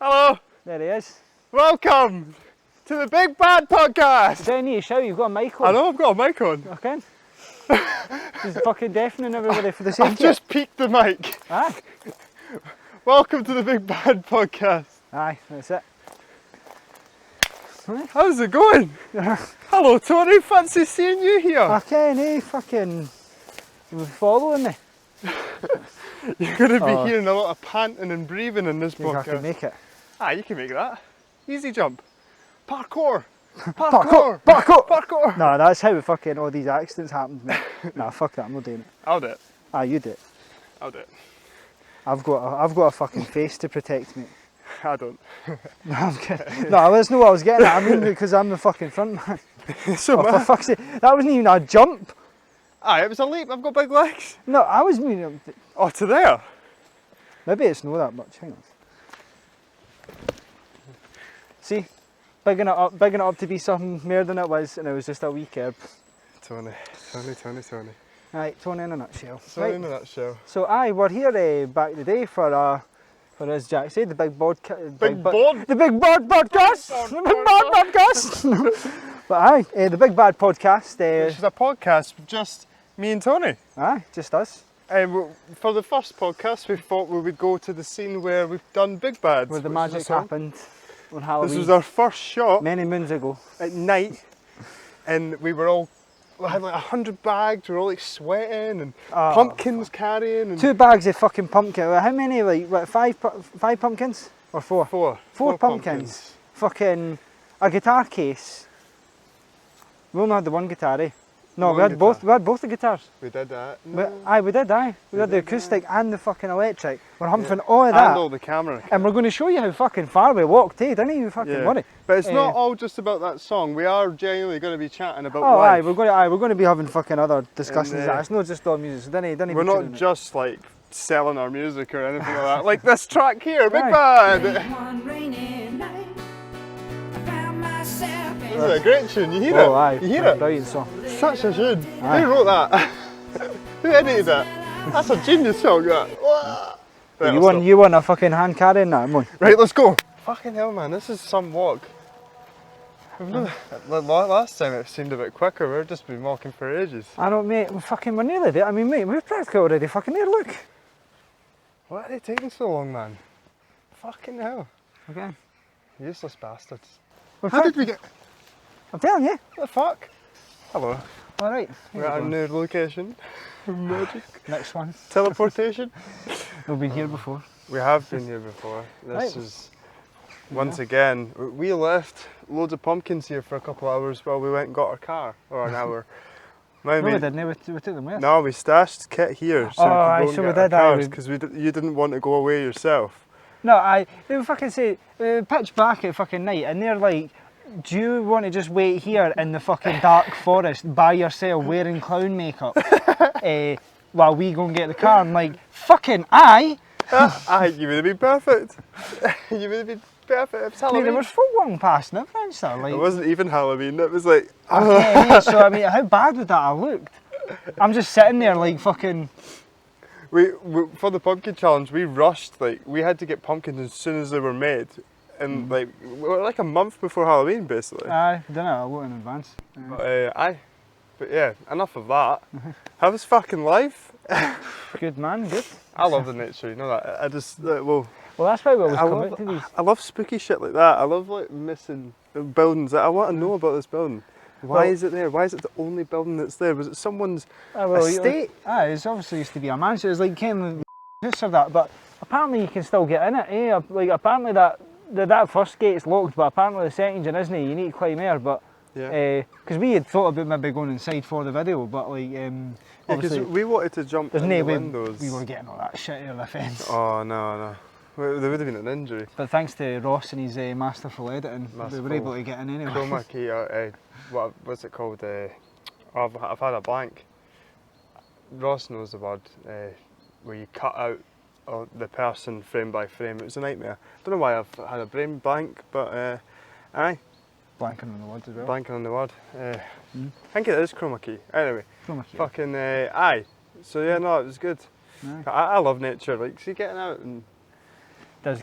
Hello. There he is. Welcome to the Big Bad Podcast. You don't need to shout, you've got a mic on. I know I've got a mic on. Okay. Just fucking deafening everybody for the sake I've just peaked the mic. Aye. Welcome to the Big Bad Podcast. Aye, that's it. How's it going? Hello Tony, fancy seeing you here. Okay, fucking following me. You're going to be hearing a lot of panting and breathing in this Think podcast. I can make it. Ah, you can make that. Easy jump. Parkour. Parkour! No, that's how fucking all these accidents happen to me. Nah, fuck that, I'm not doing it. I'll do it. Ah, you do it. I'll do it. I've got a fucking face to protect me. I don't. No, I'm kidding. No, that's not what I was getting at. I mean, because I'm the fucking front man. So For fuck's sake, that wasn't even a jump. Aye, it was a leap. I've got big legs. No, I was meaning. Oh, to there. Maybe it's not that much. Hang on. See, bigging it up to be something more than it was, and it was just a wee curb. Tony. Right, Tony in a nutshell. Tony Right. in a nutshell. So aye, we're here back today for as Jack said, the Big Bod podcast. The Big Bod podcast. But aye, the Big Bad podcast. Which is a podcast with just me and Tony. Aye, just us. For the first podcast, we thought we would go to the scene where we've done Big Bad. Where the magic happened on Halloween. This was our first shot. Many moons ago. At night, and we had like 100 bags. We were all like sweating and pumpkins carrying. And 2 bags of fucking pumpkin. How many? Like what, five pumpkins or 4? Four pumpkins. Fucking a guitar case. We only had the one guitar, eh? No, we had both the guitars. We did that. We did. We had the acoustic and the fucking electric. We're humping all of that. And all the camera. And we're going to show you how fucking far we walked, eh? Didn't you fucking worry? But it's not all just about that song. We are genuinely going to be chatting about life. life. We're going to be having fucking other discussions. It's not just all music. So we're not just like selling our music or anything like that. Like this track here, Big Bad. This is a great tune, you hear it? Aye. You hear it? Brilliant song. Such a tune. Aye. Who wrote that? Who edited that? That's a genius song, that. Right, you want a fucking hand carrying that, man. Right, let's go. Fucking hell, man, this is some walk. Last time it seemed a bit quicker, we've just been walking for ages. I don't, mate, we're nearly there. I mean, mate, we're practically already fucking there, look. Why are they taking so long, man? Fucking hell. Okay. Useless bastards. How did we get... I'm telling you. What the fuck? Hello. Alright. We're at a new location. Magic. Next one. Teleportation. We've been here before. We have been here before. This is, once again, we left loads of pumpkins here for a couple of hours while we went and got our car, or an hour. No, we didn't. We took them with us. No, we stashed kit here so we could go and get our cars, because you didn't want to go away yourself. No, they would fucking say, pitch black at fucking night, and they're like, do you want to just wait here in the fucking dark forest by yourself wearing clown makeup while we go and get the car? I'm like, fucking aye! Aye, you would have been perfect. You would have been perfect. It was Halloween. There was folk walking past now, French though. Like, it wasn't even Halloween, it was like... So I mean, how bad would that have looked? I'm just sitting there like fucking... We for the pumpkin challenge, we rushed, like, we had to get pumpkins as soon as they were made. And like, we were like a month before Halloween, basically. Aye, didn't I? A lot in advance. But yeah, enough of that. How was fucking life? Good man, good. I love the nature, you know that. I just, well, that's why we always come out to these. I love spooky shit like that. I love like missing buildings. I want to know about this building. Why is it there? Why is it the only building that's there? Was it someone's estate? It's obviously used to be a mansion. It's like Ken house or that, but apparently you can still get in it. Eh? Like apparently that first gate's locked, but apparently the second one isn't. You need to climb there, but because we had thought about maybe going inside for the video, but like because we wanted to jump in the windows. We were getting all that shit out of the fence. Oh no. There would have been an injury. But thanks to Ross and his masterful editing, we were able to get in anyway. Chroma key, what's it called? I've had a blank. Ross knows the word, where you cut out the person frame by frame. It was a nightmare. I don't know why I've had a brain blank, but aye. Blanking on the word as well. Blanking on the word. I think it is chroma key. Anyway, chroma key. Fucking aye. So yeah, no, it was good. I love nature. Like, see, getting out and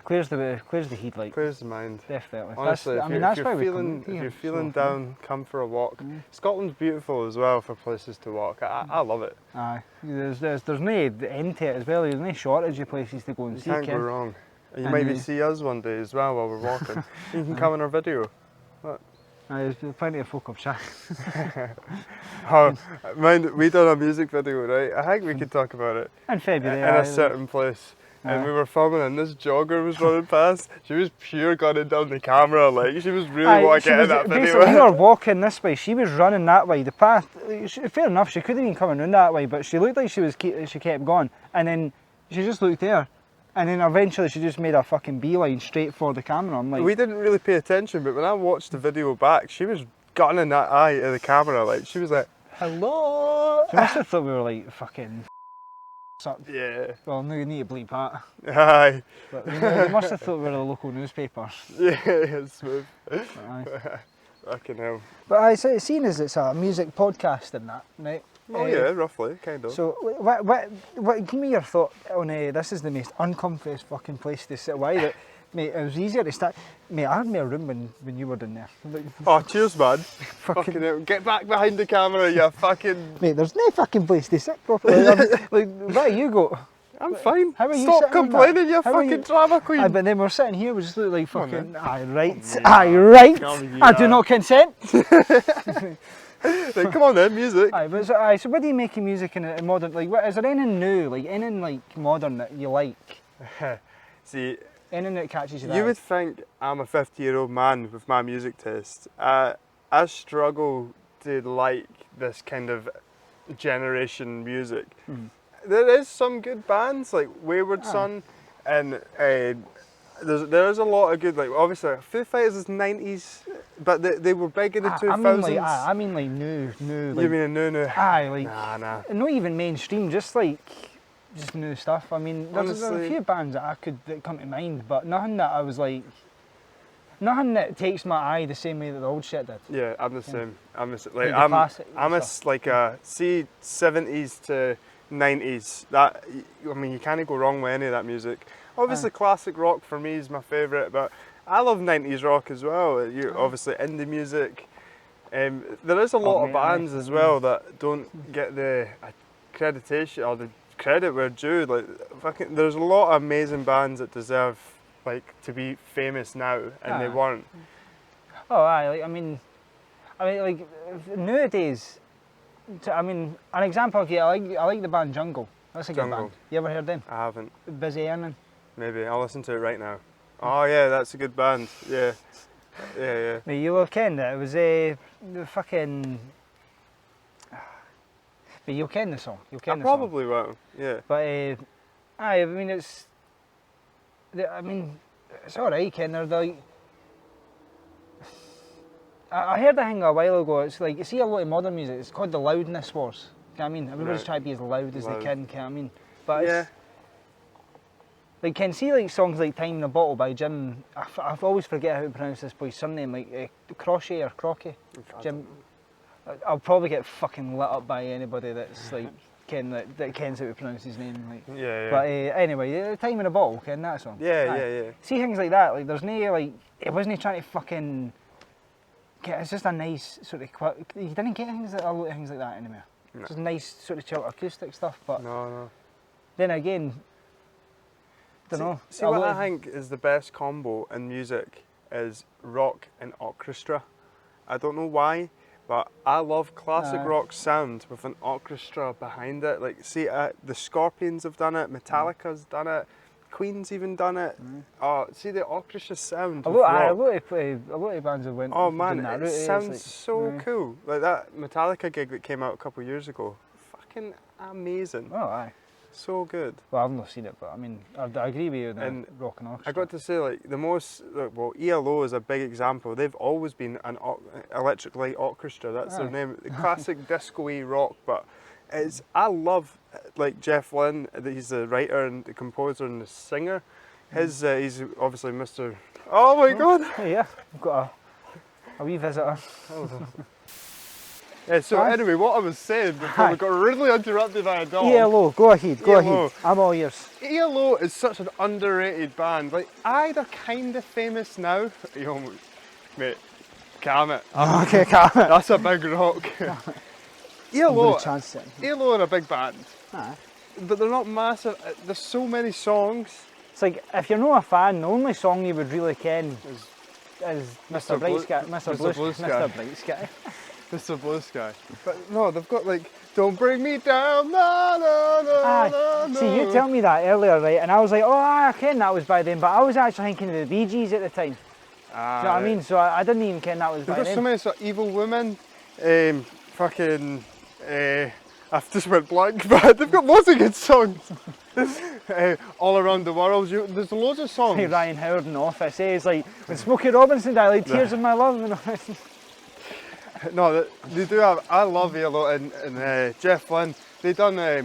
clears the heat, like. Clears the mind. Definitely. Honestly, That's why if you're feeling down, come for a walk. Scotland's beautiful as well for places to walk. I love it. Aye, there's no end to it as well. There's no shortage of places to go and see. You can't go wrong. And you maybe see us one day as well while we're walking. You can come in our video. What? There's plenty of folk up chat. Oh, mind, we done a music video, right? I think we could talk about it. In February. In a certain place. And we were filming and this jogger was running past. She was pure gunning down the camera, like she was really wanting to get in that video. Basically, we were walking this way, she was running that way. The path, fair enough, she could have been coming round that way, but she looked like she kept going. And then she just looked there. And then eventually she just made a fucking beeline straight for the camera. I'm like, we didn't really pay attention, but when I watched the video back, she was gunning that eye at the camera, like she was like, hello. She must have thought we were like fucking yeah. Well, no, you need to bleep that. Aye. But they must have thought we were the local newspaper. Yeah, smooth. Aye. Fucking hell. But it's seen as it's a music podcast and that, right? Oh yeah, roughly, kind of. So, what give me your thought on this is the most uncomfiest fucking place to sit. Why? That, mate, it was easier to start. Mate, I had my room when you were down there. Like, oh, cheers, man. Fucking hell. Get back behind the camera, you fucking... Mate, there's no fucking place to sit properly. Like, where you go? I'm fine. How are you Stop complaining, you fucking drama queen. But then we're sitting here, we just look like fucking... Aye, right. Aye, right. I do not consent. Like, come on then, music. Aye, but so what do you make of music in modern, like, is there anything new, like anything like modern that you like? See, anything that catches you? You would think I'm a 50-year-old man with my music taste. I struggle to like this kind of generation music. There is some good bands like Wayward Son, and there is a lot of good, like obviously Foo Fighters is 90s, but they were big in the 2000s. I mean like new. You like, mean a new? Aye, like nah. Not even mainstream, just new stuff. I mean, there's a few bands that come to mind, but nothing that I was like, nothing that takes my eye the same way that the old shit did. Yeah, I'm the same. I'm a 70s to 90s. That, I mean, you can't go wrong with any of that music. Obviously, classic rock for me is my favourite, but I love 90s rock as well. Obviously, indie music. There is a lot of bands as well that don't get the accreditation or the credit where due. Like, fucking, there's a lot of amazing bands that deserve like to be famous now, and they weren't. Oh, aye. I mean, like nowadays. I mean, an example. Okay, I like the band Jungle. That's a good band. You ever heard them? I haven't. Busy Earning. Maybe I'll listen to it right now. Oh yeah, that's a good band. Yeah. But you will ken that it was the fucking. But you'll ken the song. You'll ken the song. Probably will. Yeah. But I mean it's. It's alright, Ken. They're like. I heard a thing a while ago. It's like you see a lot of modern music. It's called the loudness wars. You know what I mean? Everybody's trying to be as loud as they can. You know what I mean? But it's, like, can see like songs like "Time in a Bottle" by Jim. I always forget how to pronounce this boy's surname. Like Crochet or Crocky. Jim. I'll probably get fucking lit up by anybody that's like that kens how to pronounce his name. Like. Yeah. But anyway, "Time in a Bottle," ken that song? Yeah. See things like that. Like there's no like it wasn't trying to fucking. It's just a nice sort of. You didn't get a lot of things like that anymore. No. Just nice sort of chill acoustic stuff, but. No. Then again. See what I think is the best combo in music is rock and orchestra. I don't know why, but I love classic rock sound with an orchestra behind it. Like, see, the Scorpions have done it, Metallica's done it, Queen's even done it. See the orchestra sound. A lot of bands have went. Oh man, that it sounds so cool. Like that Metallica gig that came out a couple of years ago, fucking amazing. Oh aye. So good. Well, I've not seen it, but I mean, I agree with you on the rock and orchestra. I got to say, like, ELO is a big example. They've always been an electric light orchestra. That's their name. Classic disco-y rock, but I love, like, Jeff Lynne. He's the writer and the composer and the singer. He's obviously Mr. Oh my God! Yeah, I've got a wee visitor. So anyway, what I was saying before we got rudely interrupted by a dog. ELO, go ahead, go ahead. I'm all ears. ELO is such an underrated band. Like, they're kind of famous now. You know, mate, calm it. Okay, calm it. That's a big rock. ELO are a big band. But they're not massive. There's so many songs. It's like, if you're not a fan, the only song you would really ken is Mr. Bright Sky. Mr. Blue Sky. Mr. Bright Sky. Mr. Blue Sky. But no, they've got like, don't bring me down, na na na na na. See, you told me that earlier, right? And I was like, oh, I ken that was by them, but I was actually thinking of the Bee Gees at the time. Do you know what I mean? So I didn't even ken that was by them. They've got so many sort of Evil Women, I've just went blank, but they've got loads of good songs. All Around the World, there's loads of songs. Hey, Ryan Howard in the Office, it's like, when Smokey Robinson died, like Tears of My Love. No, they do have, I love ELO and Jeff Lynne. They done a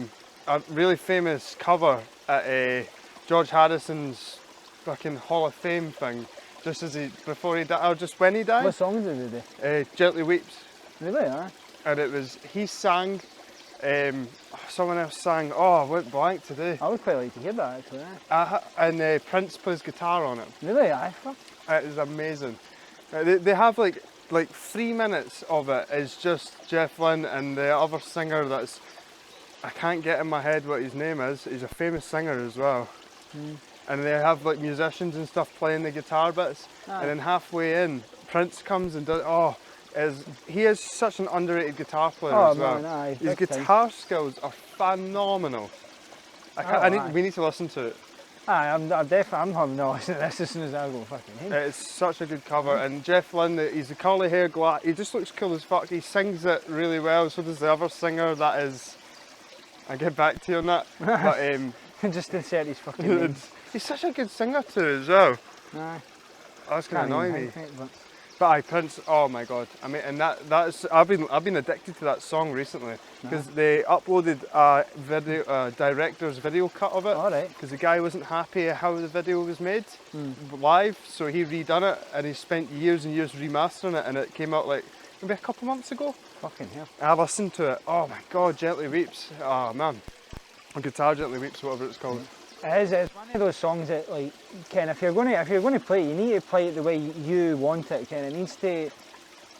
really famous cover at George Harrison's fucking Hall of Fame thing, just before he died, or just when he died. What songs did they do? Gently Weeps. Really, And it was, he sang, someone else sang, oh, I went blank today. I would quite like to hear that actually. And Prince plays guitar on it. Really, It is amazing. They have like 3 minutes of it is just Jeff Lynne and the other singer that's, I can't get in my head what his name is. He's a famous singer as well. And they have like musicians and stuff playing the guitar bits. And then halfway in, Prince comes and does, he is such an underrated guitar player as well. Man, his guitar skills are phenomenal. We need to listen to it. I'm having to listen to this as soon as I go fucking in. It's such a good cover, and Jeff Lynne, he's a curly hair glass, he just looks cool as fuck. He sings it really well, so does the other singer that is, I'll get back to you on that. But just insert his fucking name. He's such a good singer too as well. That's going to annoy me. But Prince, oh my god! I mean, and that's I've been addicted to that song recently because they uploaded a director's video cut of it. Alright. Because the guy wasn't happy how the video was made live, so he redone it and he spent years and years remastering it, and it came out like maybe a couple months ago. Fucking hell! I listened to it. Oh my god, Gently Weeps. Oh man, a guitar Gently Weeps, whatever it's called. It's one of those songs that, like, Ken, if you're going to play it, you need to play it the way you want it, Ken. It needs to.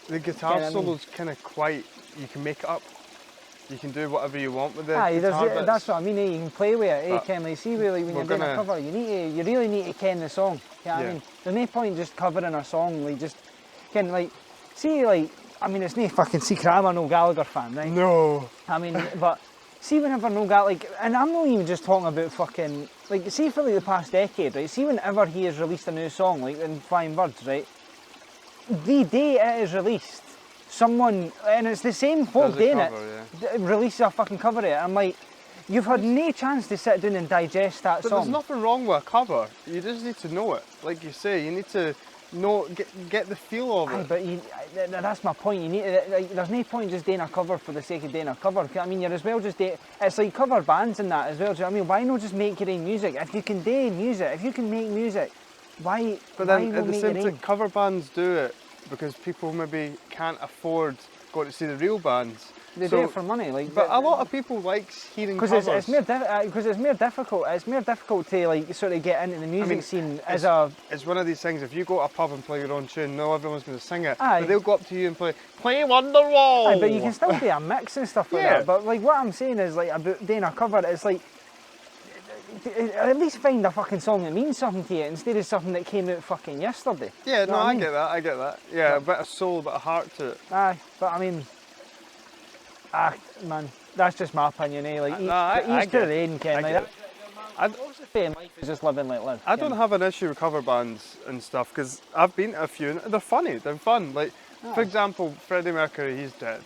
The guitar solo's kind of quite. You can make it up. You can do whatever you want with the guitar bits. That's what I mean. You can play with it, Ken. Like, see, really, when you're doing a cover, you really need to ken the song. You know what I mean? There's no point just covering a song, like just, Ken, like, see, like, I mean, it's no fucking secret. I'm a Noel Gallagher fan, right? No. I mean, but. See, whenever Noel Gallagher, like, and I'm not even just talking about fucking, like, see for like the past decade, right? See, whenever he has released a new song, like in Flying Birds, right? The day it is released, someone, and it's the same folk doing it, releases a fucking cover of it. I'm like, you've had no chance to sit down and digest that song. But there's nothing wrong with a cover. You just need to know it. Like you say, you need to get the feel of it. But that's my point. You need to, like, there's no point just doing a cover for the sake of doing a cover. I mean, you're as well just it's like cover bands and that as well. Do you know what I mean? Why not just make your own music? If you can do music, if you can make music, why? But then at the same time, cover bands do it because people maybe can't afford going to see the real bands. They do it for money, like. But a lot of people like hearing covers. Because it's more difficult. It's more difficult to like sort of get into the music scene as a. It's one of these things. If you go to a pub and play your own tune, no, everyone's going to sing it. But they'll go up to you and play Wonderwall. But you can still do a mix and stuff like that. But like what I'm saying is like about doing a cover. It's like at least find a fucking song that means something to you instead of something that came out fucking yesterday. Yeah, no, I get that. Yeah, a bit of soul, a bit of heart to it. But I mean. Man, that's just my opinion, eh? Like, each to their own, Ken. Life is just living like live. I don't have an issue with cover bands and stuff because I've been to a few and they're funny, they're fun. Like, for example, Freddie Mercury, he's dead,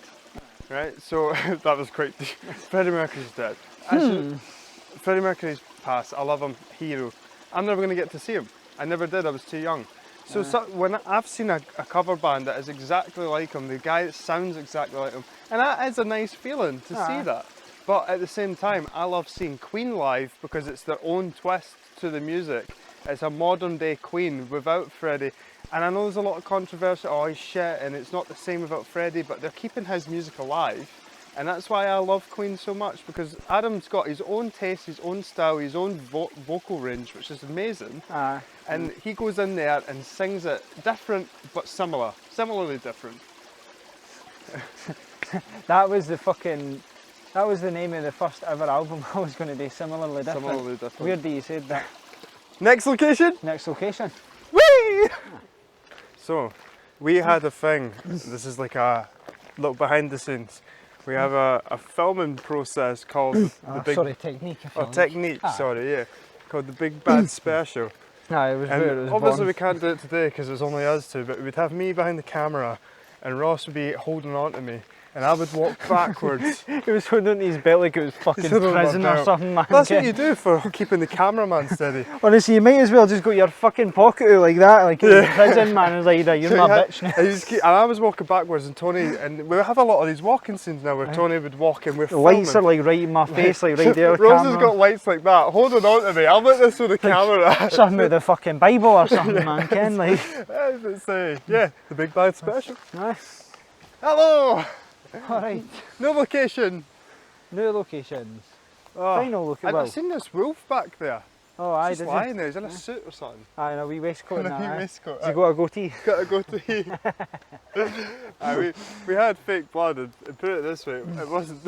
right? So that was quite deep. Freddie Mercury's dead. Actually, Freddie Mercury's passed. I love him, hero. I'm never going to get to see him. I never did. I was too young. So when I've seen a cover band that is exactly like him, the guy that sounds exactly like him, and that is a nice feeling to see that. But at the same time, I love seeing Queen live because it's their own twist to the music. It's a modern day Queen without Freddie. And I know there's a lot of controversy, oh he's shit and it's not the same without Freddie, but they're keeping his music alive. And that's why I love Queen so much, because Adam's got his own taste, his own style, his own vocal range, which is amazing. And he goes in there and sings it different but similar, similarly different. That was the name of the first ever album I was going to do, Similarly Different. Similarly different. Weird that you said that. Next location? Next location. Whee! So, we had a thing, this is like a look behind the scenes. We have a filming process called the Big... Sorry, technique. Technique, sorry, yeah. Called the Big Bad Special. It was and weird, it was obviously born. we can't do it today because it's only us two, but we'd have me behind the camera and Ross would be holding on to me and I would walk backwards. He was holding on to his belt like it was fucking prison or something, man. That's what you do for keeping the cameraman steady. Honestly, you might as well just got your fucking pocket out like that, like in prison, man. It's like, you're So my bitch now. And I was walking backwards and Tony, and we have a lot of these walking scenes now where Tony would walk and we're The lights are filming. like right in my face, like right there. Rose camera. has got lights like that, holding on to me. I'm like this with the camera. Something with the fucking Bible or something, man. Ken, like. Yeah, the Big Bad Special. Nice. Hello! Alright. No location. New locations. Oh, Final look at I've seen this wolf back there. Oh, I He's did. just lying there, he's in a suit or something. Aye, in a wee waistcoat and In a wee that. waistcoat, Has he got a goatee? Got to go to we had fake blood and put it this way, it wasn't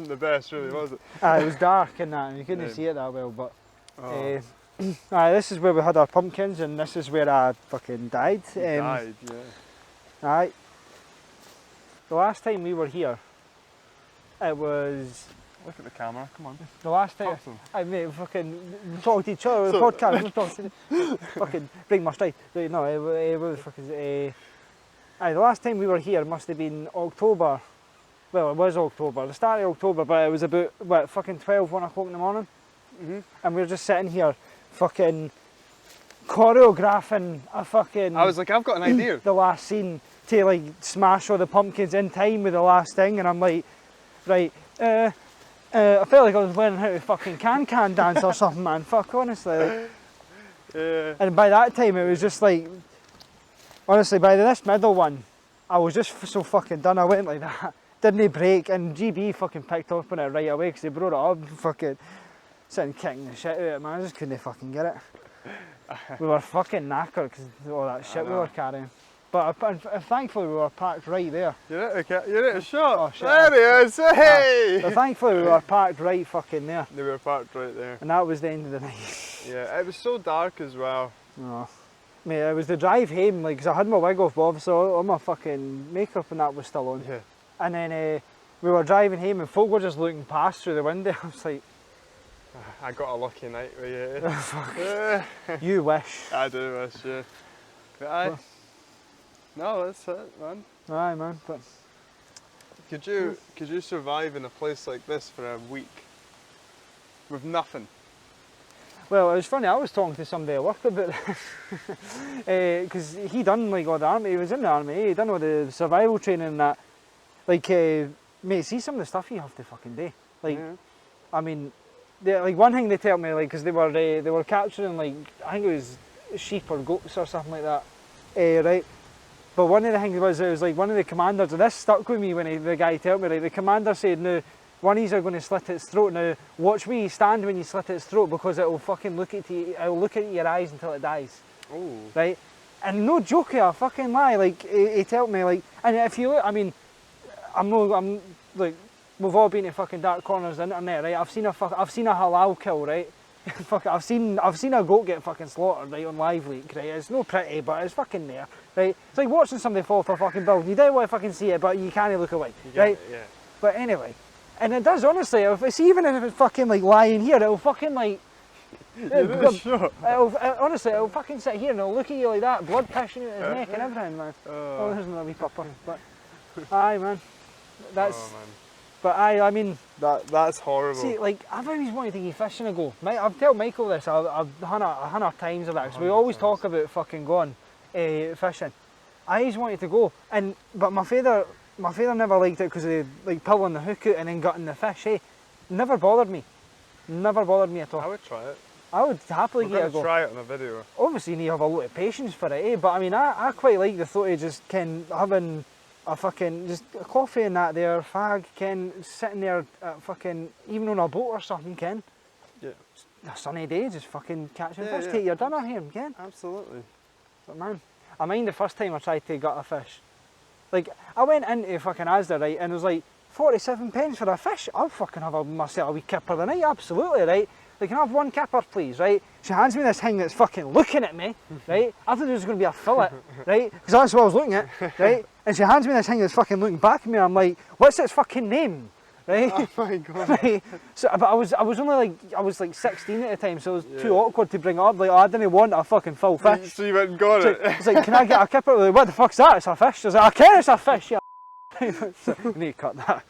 the best really, was it? It was dark and that, and you couldn't see it that well, but this is where we had our pumpkins and this is where I fucking died. Died, yeah. Aye. The last time we were here, it was... Look at the camera, come on. The last time... I mate, fucking talk to each other with a podcast, we're talking fucking bring my stride. No, it was fucking... the last time we were here must have been October. Well, it was October, the start of October, but it was about, what, fucking 12, 1 o'clock in the morning? And we were just sitting here, fucking choreographing a fucking... I was like, I've got an idea. The last scene to like smash all the pumpkins in time with the last thing, and I'm like, right, I felt like I was learning how to fucking can dance or something, man. Fuck, honestly. Like. Yeah. And by that time, it was just like, honestly, by this middle one, I was just so fucking done. I went like that, didn't break, and GB fucking picked up on it right away because he brought it up, fucking sitting kicking the shit out of it, man. I just couldn't fucking get it. We were fucking knackered because of all that shit we were carrying. But thankfully we were parked right there. You're at a shot. Oh, shit. There he is, hey! But thankfully we were parked right fucking there. They were parked right there. And that was the end of the night. Yeah, it was so dark as well. Oh. Mate, it was the drive home, like, 'cause I had my wig off, but obviously all my fucking makeup and that was still on. Yeah. And then we were driving home and folk were just looking past through the window. I was like... I got a lucky night with you. Fuck. You wish. I do wish, yeah. But no, that's it, man. Aye, man. But could you survive in a place like this for a week with nothing? Well, it was funny. I was talking to somebody at work about this because he done like all the army. He was in the army. He done all the survival training and that. Like, mate, see some of the stuff you have to fucking do. Like, I mean, like one thing they tell me, like, because they were capturing like I think it was sheep or goats or something like that, right? But one of the things was, it was like one of the commanders, and this stuck with me when the guy told me, like, the commander said, no, one of these are going to slit its throat. Now, watch where you stand when you slit its throat because it will fucking look at your eyes until it dies. Oh. Right? And no joke here, fucking lie. Like, he told me, like, and if you look, I mean, I'm like, we've all been to fucking dark corners of the internet, right? I've seen a halal kill, right? Fuck, I've seen a goat get fucking slaughtered, right, on live leak, right? It's no pretty, but it's fucking there, right? It's like watching somebody fall off a fucking building. You don't want to fucking see it, but you can't look away, right? Yeah. But anyway, and it does, honestly, even if it's fucking like lying here, it'll fucking like... honestly, it'll fucking sit here and it'll look at you like that, blood pissing out his neck and everything, man. Oh, there's another wee pupper, but... Aye, man. That's... Oh, man. But I mean... That's horrible. See, like, I've always wanted to go fishing and go. I've told Michael this, I've done 100 times of that, because we always talk about fucking going fishing. I always wanted to go, but my father never liked it because of like pulling the hook out and then gutting the fish, Never bothered me. Never bothered me at all. I would try it. I would happily We're give it a gonna go. try it on a video. Obviously, you need to have a lot of patience for it, eh? But I mean, I quite like the thought of just having a fucking just a coffee and that there, fag, sitting there at fucking even on a boat or something, Yeah. A sunny day, just fucking catching fish. Yeah. Take your dinner here, Absolutely. But man, I mind the first time I tried to gut a fish. Like, I went into fucking Asda, right, and it was like 47 pence for a fish. I'll fucking have myself a wee kipper the night, absolutely, right? Like, can I have one kipper, please, right? She hands me this thing that's fucking looking at me, right? I thought it was going to be a fillet, right? Because that's what I was looking at, right? And she hands me this thing that's fucking looking back at me, and I'm like, what's its fucking name? Right? Oh my god. Right? So, but I was only like 16 at the time, so it was too awkward to bring it up. Like, oh, I didn't want a fucking full fish. So you went and got it? It's like, can I get a kipper? Like, what the fuck's that? It's a fish. I was like, I care it's a fish, yeah. So, you need to cut that.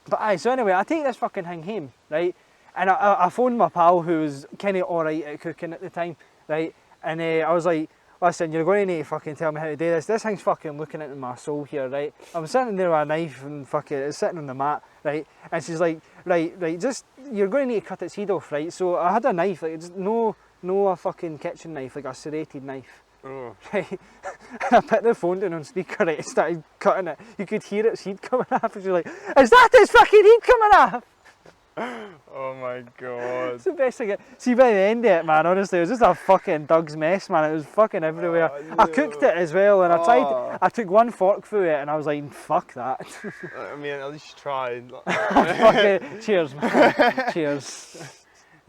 But aye, so anyway, I take this fucking thing home, right? And I phoned my pal who was kind of alright at cooking at the time, right? And I was like, listen, you're going to need to fucking tell me how to do this. This thing's fucking looking into my soul here, right? I'm sitting there with a knife and fucking it's sitting on the mat, right? And she's like, right, just, you're going to need to cut its head off, right? So I had a knife, like, just no a fucking kitchen knife, like a serrated knife. Oh. Right? And I put the phone down on speaker, right, and started cutting it. You could hear its heat coming off, and she's like, is that its fucking heat coming off? Oh my god. It's the best thing. See, by the end of it, man, honestly, it was just a fucking Doug's mess, man. It was fucking everywhere. Oh, I cooked it as well, and I took one fork through it, and I was like, fuck that. I mean, at least you tried. Fuck it. Cheers, man. Cheers.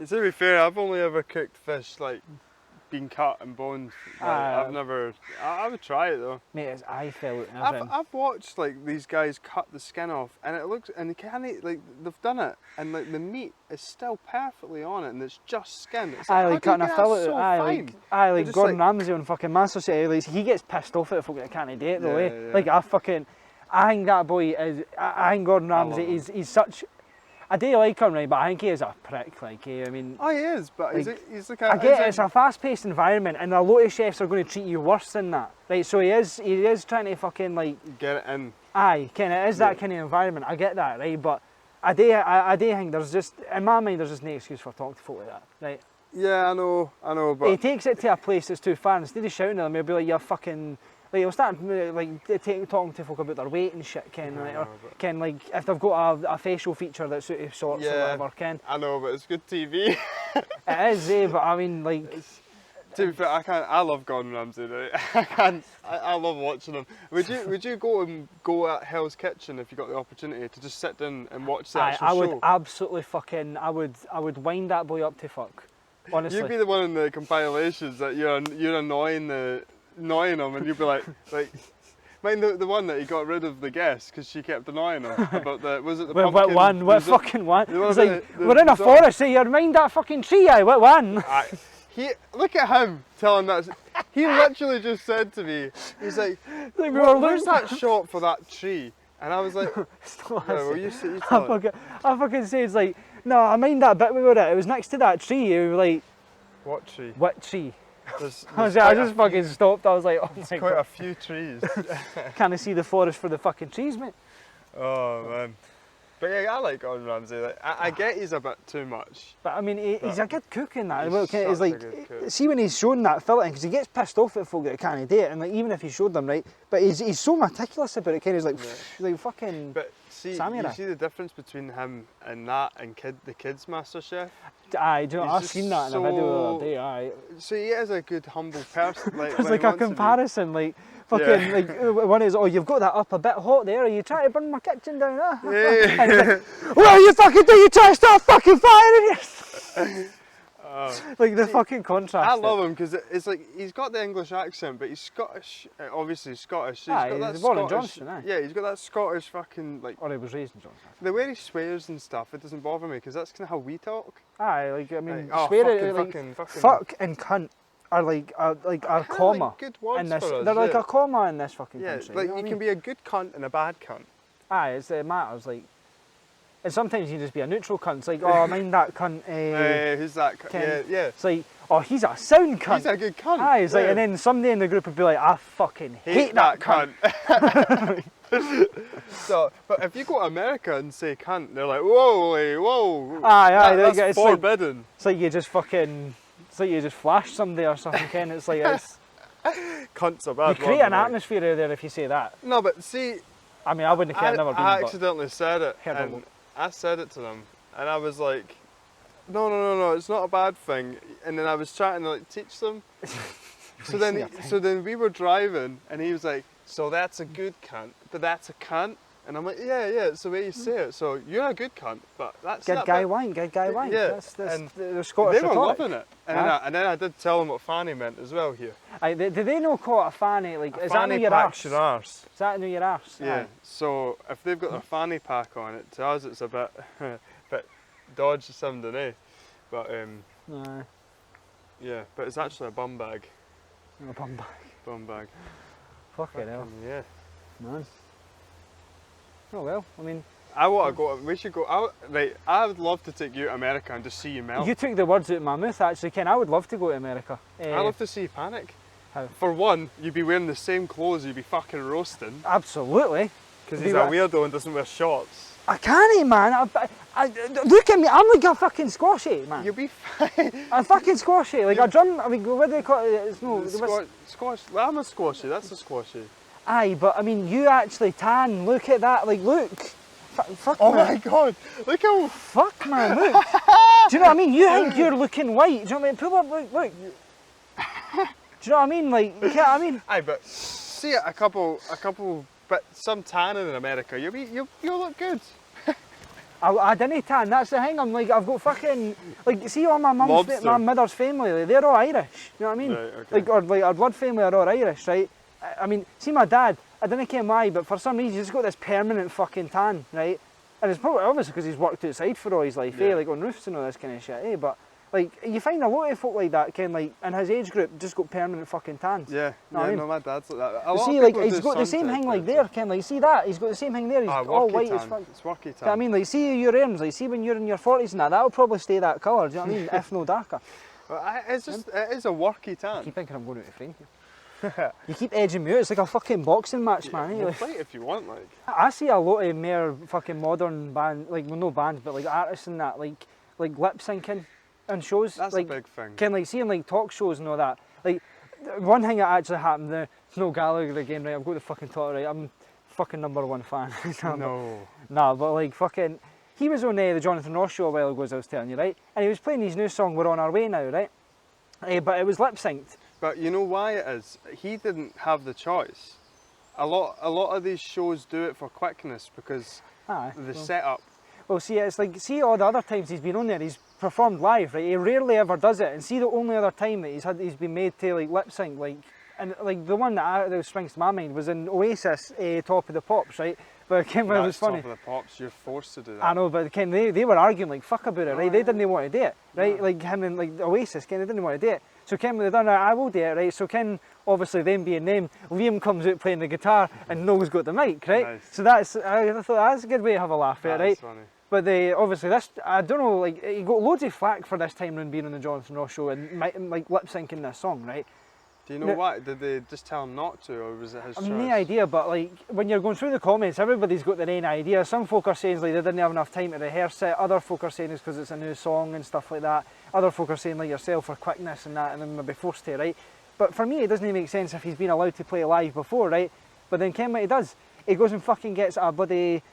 To be fair, I've only ever cooked fish like been cut and boned. Like, I've never. I would try it though. Mate, his eye fell out and everything. I've watched like these guys cut the skin off, and it looks, and they can't, like, they've done it, and like the meat is still perfectly on it, and it's just skin. It's Aye, like, like cutting a fillet. so Aye, like just Gordon like- Ramsay on fucking Manchester, like, he gets pissed off at the folk that can't do it though, Yeah, eh? yeah. Like I think that boy is. I think Gordon Ramsay he's such. I do like him, right, but I think he is a prick, like, I mean... Oh, he is, but like, he's like I get it, it's a fast-paced environment, and a lot of chefs are going to treat you worse than that, right? So he is trying to fucking, like... Get it in. Aye, it is that kind of environment, I get that, right? But I do think there's just, in my mind, there's just no excuse for talking to folk like that, right? Yeah, I know, but... He takes it to a place that's too far, instead of shouting at them, he'll be like, you're fucking... Like, he'll start like talking to folk about their weight and shit, or like if they've got a facial feature that suits his sorts or whatever, I know, but it's good TV. It is, but I mean, like... To be fair, I love Gordon Ramsay, right? I love watching him. Would you go at Hell's Kitchen if you got the opportunity to just sit down and watch the actual I would show? absolutely fucking, I would wind that boy up to fuck, honestly. You'd be the one in the compilations that you're annoying him, and you'd be like, mind the one that he got rid of the guest because she kept annoying him about was it the pumpkin? What one? What fucking one? It's like, the we're in a forest, so you mind that fucking tree, aye, what one? Look at him telling that. He literally just said to me, he's like, where's that shot for that tree? And I was like, you I fucking say it's like, no, I mind that bit we were at. It was next to that tree. You were like, what tree? What tree? There's I just fucking stopped. I was like, oh my quite god. a few trees. Can't see the forest for the fucking trees, mate. Oh man. But yeah, I like Gordon Ramsay. Like, I get he's a bit too much. But I mean, he's a good cook in that. He's It's like, such a good cook. see when he's shown that fillet, because he gets pissed off at folk that can't do it, and like even if he showed them right, but he's so meticulous about it. Kind of like fucking. But see, samurai. you see the difference between him and that and the kids Master Chef. Aye, do you know, He's I've just seen that in a video the other day. Aye. So he is a good humble person. Like, There's when like he a wants to be. comparison, like fucking like one is, oh, you've got that up a bit hot there. Are you trying to burn my kitchen down? Yeah. And it's like, what are you fucking doing? You trying to start fucking fire in here? Like the fucking contrast. I love him because it's like he's got the English accent, but he's Scottish. Obviously Scottish. So Aye, he's got he's that born in Scottish. Johnston, aye. Yeah, he's got that Scottish fucking like. Or he was raised in Johnson. The way he swears and stuff, it doesn't bother me because that's kind of how we talk. Aye, like I mean, Like, swear fucking, it, like fucking. fuck and cunt are like a comma Like good words in this. for us, They're like yeah. a comma in this fucking Yeah, country. like you know you what I can mean? be a good cunt and a bad cunt. Aye, it matters like. And sometimes you just be a neutral cunt. It's like, oh, mind that cunt. Who's that? Yeah. It's like, oh, he's a sound cunt. He's a good cunt. Aye, it's like, yeah. and then somebody in the group would be like, I fucking hate that cunt. So, but if you go to America and say cunt, they're like, whoa, whoa. Aye, That's it's forbidden. Like, it's like you just fucking, it's like you just flashed somebody or something, Ken. It's like, it's... Cunt's a bad You create an word, atmosphere out there if you say that. No, but see... I mean, I wouldn't care, I've never been, I but accidentally said it, and I said it to them, and I was like, no, it's not a bad thing. And then I was trying to like teach them. So then we were driving, and he was like, so that's a good cunt, but that's a cunt. And I'm like, yeah, it's the way you say it. So you're a good cunt, but that's good guy wine. Yeah, that's the Scottish they were rhetoric. loving it. And then I did tell them what fanny meant as well here. Did they know call it a fanny? Like, is that fanny near your pack's arse? your arse. Is that near your arse? Yeah. Aye. So if they've got their fanny pack on it, to us it's a bit, bit dodgy sounding, eh? But Aye. yeah, but it's actually a bum bag. A bum bag. Bum bag. Fucking hell. Yeah. Man. Oh well, I mean... I want to go, we should go, right, I would love to take you to America and just see you melt. You took the words out of my mouth actually, Ken. I would love to go to America. I'd love to see you panic. How? For one, you'd be wearing the same clothes, you'd be fucking roasting. Absolutely. Because he's a weirdo and doesn't wear shorts. I can't, man. Look at me, I'm like a fucking squashy, man. You'll be fine. I'm fucking squashy. Like a drum, I mean, what do they call it? It's no... Squash, well, I'm a squashy, that's a squashy. Aye, but I mean, you actually tan. Look at that. Like, look. Fuck, oh man. My god, look how... Fuck, man, look. Do you know what I mean? You think you're looking white. Do you know what I mean? Pull up, look. Do you know what I mean? Like, you get what I mean? Aye, but see a couple, but some tanning in America, you'll look good. I didn't tan, that's the thing. I'm like, I've got fucking, like, see all my my mother's family, like, they're all Irish. You know what I mean? Right, okay. Like our blood family are all Irish, right? I mean, see my dad, I didn't care why, but for some reason he's got this permanent fucking tan, right? And it's probably obviously because he's worked outside for all his life, eh? Like on roofs and all this kind of shit, eh? But like, you find a lot of folk like that, Ken, like in his age group, just got permanent fucking tans. Yeah, no, my dad's like that. A lot see, like, he's got the same thing like there, Ken, like, see that? He's got the same thing there, he's all white as fuck. It's worky tan. I mean, like, see your arms, like, see when you're in your 40s and that'll probably stay that colour, do you know what I mean? If no darker. Well, it's just, it is a worky tan. I keep thinking I'm going out of frame here. You keep edging me out, it's like a fucking boxing match, man. We'll fight if you want, like. I see a lot of more fucking modern band, like, well, no bands, but like artists and that, like lip syncing and shows. That's like, a big thing. Can like seeing like talk shows and all that. Like, one thing that actually happened there, it's no Gallagher again, right? I've got to fucking talk, right? I'm fucking #1 fan. No. Nah, but like fucking, he was on the Jonathan Ross show a while ago, as I was telling you, right? And he was playing his new song, We're On Our Way Now, right? But it was lip synced. But you know why it is? He didn't have the choice. A lot of these shows do it for quickness because the setup. Well, see, it's like, see all the other times he's been on there, he's performed live, right? He rarely ever does it. And see the only other time that he's been made to like lip sync, like, and like the one that springs to my mind was in Oasis, Top of the Pops, right? But Ken, it was funny. Top of the Pops, you're forced to do that. I know, but Ken, they were arguing like fuck about it, right? They didn't want to do it, right? Like him and like Oasis, Ken, they didn't want to do it. So Ken, when they done it, I will do it, right? So Ken, obviously them being them, Liam comes out playing the guitar and Noel's got the mic, right? Nice. So I thought that's a good way to have a laugh at it, right? Funny. But obviously this, I don't know, like he got loads of flack for this time around being on the Jonathan Ross show and like lip syncing this song, right? Do you know why? Did they just tell him not to, or was it his choice? I've no idea, but like when you're going through the comments, everybody's got their own idea. Some folk are saying like they didn't have enough time to rehearse it. Other folk are saying it's because it's a new song and stuff like that. Other folk are saying like yourself for quickness and that, and then maybe forced to, right? But for me, it doesn't even make sense if he's been allowed to play live before, right? But then Ken, what he does, he goes and fucking gets a bloody.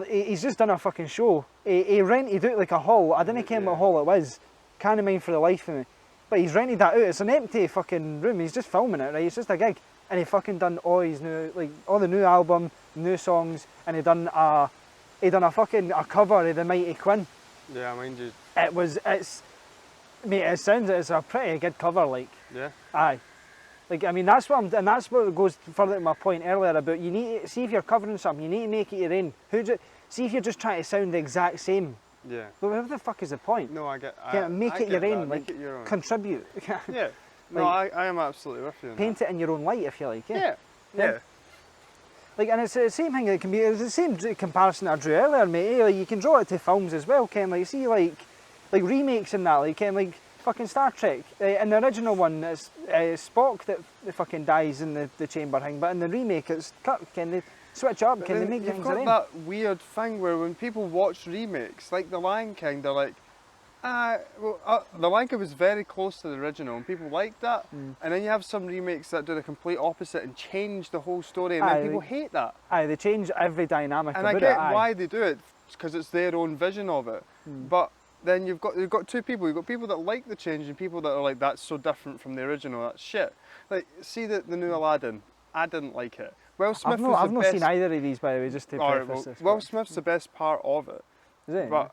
He's just done a fucking show. He rented out like a hall. I didn't care what hall it was. Can't mind for the life of me. But he's rented that out. It's an empty fucking room. He's just filming it, right? It's just a gig, and he fucking done all his new, like all the new album, new songs, and he done a fucking cover of the Mighty Quinn. Yeah, mind you. Mate, it's a pretty good cover, like. Yeah. Aye. Like, I mean, that's what goes further to my point earlier about you need to see if you're covering something, you need to make it your own. See if you're just trying to sound the exact same. Yeah. But what the fuck is the point? No, I get. Make it your own. Like, make it your own. Contribute. Yeah. No, like, I am absolutely with you. Paint it in your own light, if you like. Yeah. Yeah. Like, and it's the same thing. It can be. It's the same comparison that I drew earlier, mate. Like, you can draw it to films as well, Ken. Like, see, like remakes and that. Like, Ken, like fucking Star Trek. In the original one, it's Spock that fucking dies in the chamber thing, but in the remake, it's Kirk. Can they switch it up? But Can they then make you've things got their own? that weird thing where when people watch remakes, like The Lion King, they're like, The Lion King was very close to the original and people liked that. And then you have some remakes that do the complete opposite and change the whole story, and then people hate that. Aye, they change every dynamic And about I get it. why they do it, because it's their own vision of it. But then you've got two people. You've got people that like the change and people that are like, that's so different from the original, that's shit. Like, see the new Aladdin, I didn't like it. Will Smith I've not seen either of these, by the way, just to preface this. Will Smith's the best part of it. Is it? But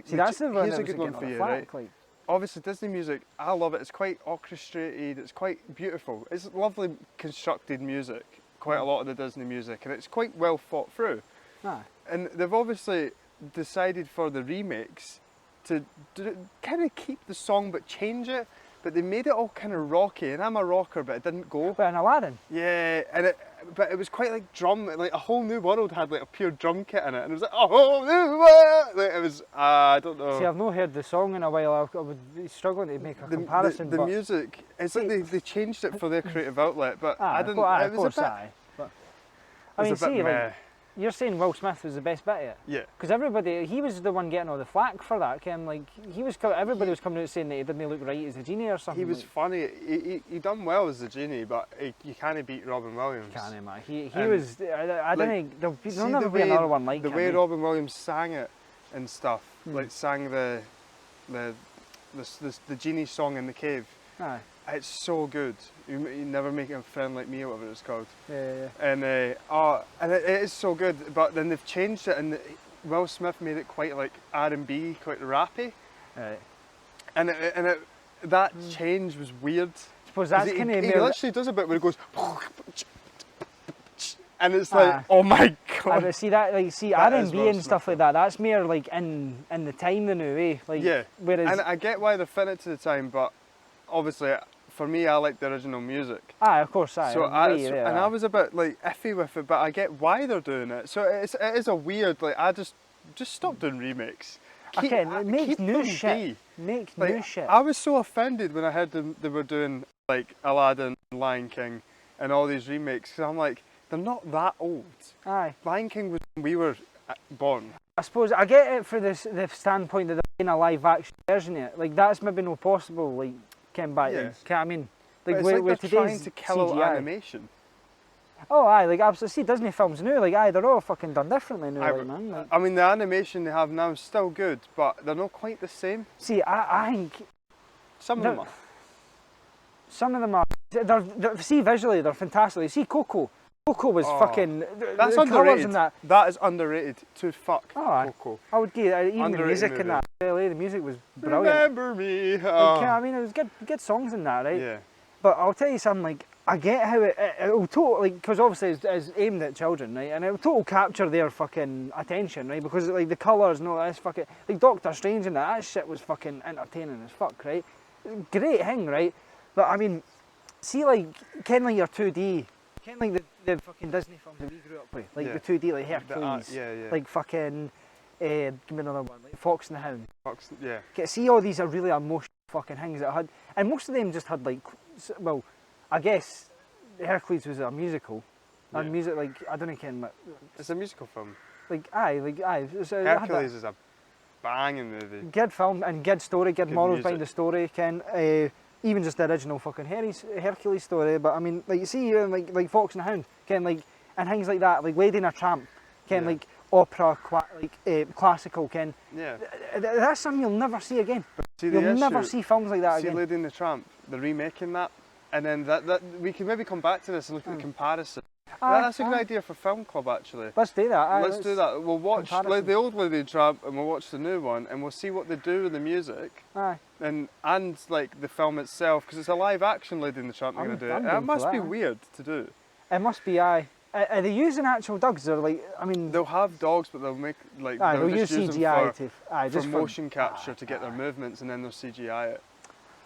see, that's the one here's that a good one for you, right? Like. Obviously Disney music, I love it. It's quite orchestrated, it's quite beautiful. It's lovely constructed music, quite a lot of the Disney music, and it's quite well thought through. And they've obviously decided for the remakes to kind of keep the song but change it, but they made it all kind of rocky, and I'm a rocker but it didn't go. But in Aladdin? Yeah, but it was quite like drum, like A Whole New World had like a pure drum kit in it, and it was like, a whole new world! Like, it was, I don't know. See, I've not heard the song in a while, I would be struggling to make a comparison. The music, it's like they changed it for their creative outlet, but I didn't, of course, but I mean, see, like, you're saying Will Smith was the best bit of it? Yeah. Because he was the one getting all the flack for that, Ken. Like, everybody was coming out saying that he didn't look right as the genie or something. He was funny, he done well as the genie, but you can't beat Robin Williams. Can't, man. He was, I don't think, there'll never be another one like him. The way Robin Williams sang it and stuff, like sang the genie song in the cave. Aye. It's so good. You never make a friend like me, or whatever it's called. Yeah. And it is so good. But then they've changed it, and Will Smith made it quite like R&B, quite rappy. Right. And that change was weird. I suppose that's kind of. He literally does a bit where it goes, and it's like, oh my god. But see that, like, R&B and stuff like that. That's more like in the time the new way. Like, yeah. Whereas, and I get why they're fitting it to the time, but obviously, for me, I like the original music. Of course, I was a bit like iffy with it, but I get why they're doing it. So it is a weird, like, I just stop doing remakes. Make new shit. Make new shit. I was so offended when I heard they were doing like Aladdin, Lion King, and all these remakes, because I'm like, they're not that old. Aye. Lion King was when we were born. I suppose I get it for the standpoint that they're making a live action version of it. Like, that's maybe not possible. Like. Came back then. I mean, like, it's like they're trying to kill CGI. animation. Oh, aye, like absolutely. See, Disney films new, like, they're all fucking done differently now, man. Like, I mean, the animation they have now is still good, but they're not quite the same. See, I think some of them are. Some of them are. See, visually, they're fantastic. See, Coco. Coco was fucking. That's underrated. That is underrated to fuck. Coco. I would give even underrated the music in that. Really, the music was brilliant. Remember me. Like, I mean, it was good songs in that, right? Yeah. But I'll tell you something. Like, I get how it'll totally, because obviously it's aimed at children, right? And it'll totally capture their fucking attention, right? Because like the colours and all that fucking, like Doctor Strange and that shit was fucking entertaining as fuck, right? Great thing, right? But I mean, see, like, ken like your 2D, ken like the fucking Disney films that we grew up with, like the 2D, like Hercules, like fucking, give me another one, like Fox and the Hound. See, all these are really emotional fucking things that I had, and most of them just had like, well, I guess Hercules was a musical. And music, like, I don't know, Ken. It's a musical film. Like, aye. Hercules is a banging movie. Good film and good story, good morals behind the story, Ken. Even just the original fucking Hercules story. But I mean, like, you see, like Fox and the Hound, Ken, like, and things like that, like Lady and a Tramp, Ken, like opera, classical, Ken. Yeah. That's something you'll never see again. See, you'll never see films like that again. See Lady and the Tramp, they're remaking that. And then that we can maybe come back to this and look at the comparison. That's a good idea for Film Club, actually. Let's do that. Let's do that. We'll watch like the old Lady and Tramp and we'll watch the new one and we'll see what they do with the music. And like the film itself, because it's a live action Lady and the Tramp they're going to do it. It must be weird to do. It must be, Are they using actual dogs? Or like, I mean, they'll have dogs, but they'll make like they'll use CGI for motion capture to get their movements, and then they'll CGI it.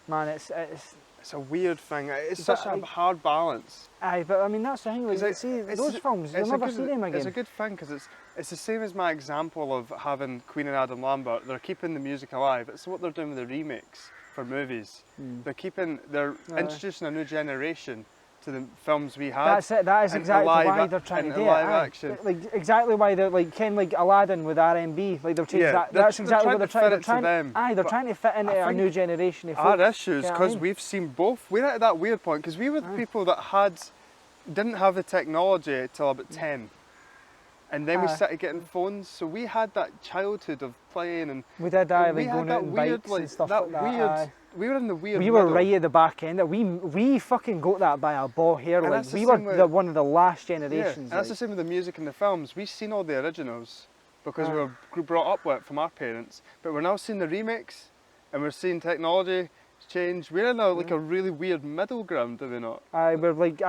Man, it's a weird thing. It's such a hard balance. But I mean, that's the thing. Like, see, those films, you'll never see them again. It's a good thing because it's the same as my example of having Queen and Adam Lambert. They're keeping the music alive. It's what they're doing with the remakes for movies. They're introducing a new generation to the films we had. That's it. That is exactly why they're trying to do it. Live action. Like exactly why they're like Aladdin with RMB. Like they've changed that. That's exactly what they're trying to fit. They're trying to fit into a new generation of folk. Our issues, because we've seen both. We're at that weird point because we were the people that didn't have the technology till about 10. And then we started getting phones, so we had that childhood of playing, and we did like going out on bikes and stuff like that. We were in the weird. We were right at the back end. We fucking got that by a ball hair. And like we were one of the last generations. Yeah, that's the same with the music and the films. We've seen all the originals because we were brought up with it from our parents, but we're now seeing the remakes, and we're seeing technology change. We're in a really weird middle ground, do we not? Whereas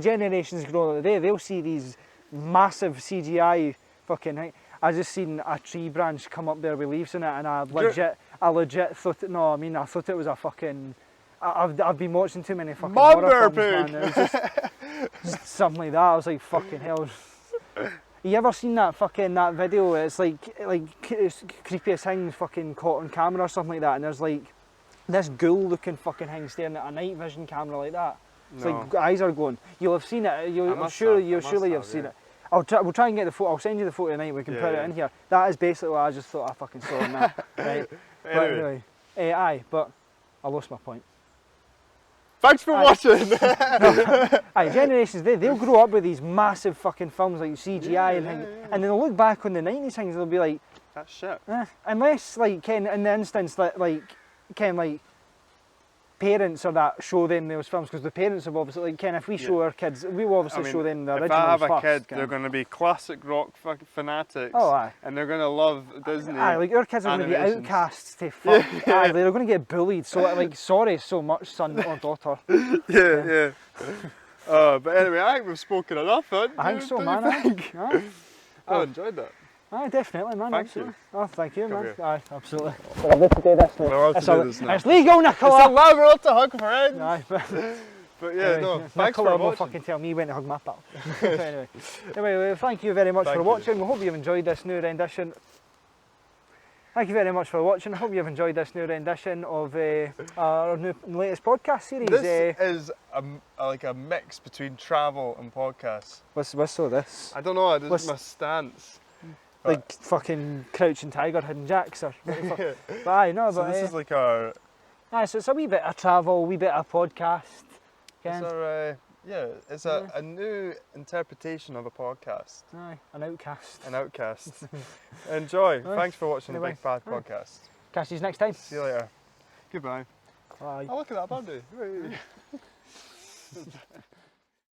generations grow up today, they'll see these massive CGI fucking. I just seen a tree branch come up there with leaves in it, and I legit thought it. No, I mean I thought it was a fucking. I've been watching too many fucking horror films, man. It was just something like that. I was like, fucking hell. You ever seen that video? It's like creepiest thing fucking caught on camera or something like that, and there's like this ghoul looking fucking thing staring at a night vision camera like that. It's like eyes are going. You'll have seen it. I'm sure you've seen it. We'll try and get the photo. I'll send you the photo tonight. We can put it in here. That is basically what I just thought I fucking saw in that. Right. But anyway, but I lost my point. Thanks for watching! Generations, they'll grow up with these massive fucking films like CGI and things, and then they'll look back on the 90s things and they'll be like, that's shit. Unless, like, in the instance that, parents or that show them those films, because the parents have obviously, if we show our kids, we will obviously show them the originals first. If I have a kid, they're going to be classic rock fanatics. Oh, aye. And they're going to love Disney. Like our kids are going to be outcasts to fuck. They're going to get bullied. So, sorry so much, son or daughter. Yeah. But anyway, I think we've spoken enough. I think so, man. I enjoyed that. Aye, definitely, man. Thank you. Oh, thank you, man. Here. Aye, absolutely. We're allowed to do this now. We're allowed to do this now. It's legal, Nicola! It's allowed, we're allowed to hug friends! Aye, but yeah, no, thanks Nicola for will watching. fucking tell me when to hug my pal. Anyway, thank you very much for watching. We hope you've enjoyed this new rendition. Thank you very much for watching. I hope you've enjoyed this new rendition of our latest podcast series. This is like a mix between travel and podcasts. What's all this? I don't know, this is my stance. Like fucking Crouching Tiger, Hidden Jacks or whatever. But aye, no, so but this is like our... Aye, so it's a wee bit of travel, a wee bit of podcast. It's a new interpretation of a podcast. Aye, an outcast. An outcast. Enjoy. Thanks for watching the Big Bad Podcast. Catch you next time. See you later. Goodbye. Bye. Oh, look at that birdie.